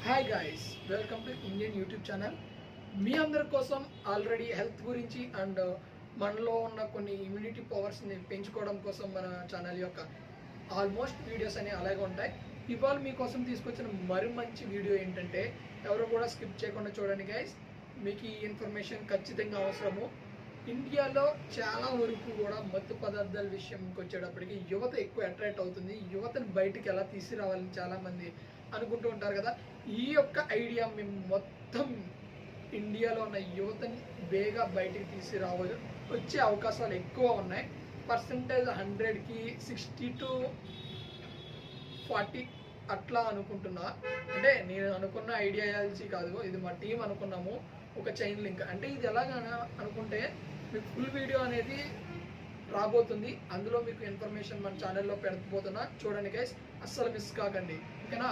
Hi guys, welcome to Indian YouTube channel. మీ అందరి కోసం ఆల్రెడీ హెల్త్ గురించి అండ్ మనలో ఉన్న కొన్ని ఇమ్యూనిటీ పవర్స్ని పెంచుకోవడం కోసం మన ఛానల్ యొక్క ఆల్మోస్ట్ వీడియోస్ అనేవి అలాగే ఉంటాయి. ఇవాళ మీకోసం తీసుకొచ్చిన మరి మంచి వీడియో ఏంటంటే, ఎవరు కూడా స్కిప్ చేయకుండా చూడండి గైస్. మీకు ఈ ఇన్ఫర్మేషన్ ఖచ్చితంగా అవసరము. ఇండియాలో చాలా వరకు కూడా మత్తు పదార్థాల విషయంకి వచ్చేటప్పటికి యువత ఎక్కువ అట్రాక్ట్ అవుతుంది. యువతను బయటికి ఎలా తీసుకురావాలని చాలామంది అనుకుంటూ ఉంటారు కదా. ఈ యొక్క ఐడియా మేము మొత్తం ఇండియాలో ఉన్న యువతని బేగా బయటికి తీసుకురావాలి, వచ్చే అవకాశాలు ఎక్కువ ఉన్నాయి. పర్సంటేజ్ 100కి 60 to 40 అట్లా అనుకుంటున్నా. అంటే నేను అనుకున్న ఐడియాలజీ కాదు, ఇది మా టీం అనుకున్నాము. ఒక చైన్ లింక్ అంటే ఇది ఎలాగైనా అనుకుంటే మీకు ఫుల్ వీడియో అనేది రాబోతుంది. అందులో మీకు ఇన్ఫర్మేషన్ మన ఛానల్లో పెడకపోతున్నా, చూడండి గైస్, అస్సలు మిస్ కాకండి, ఓకేనా.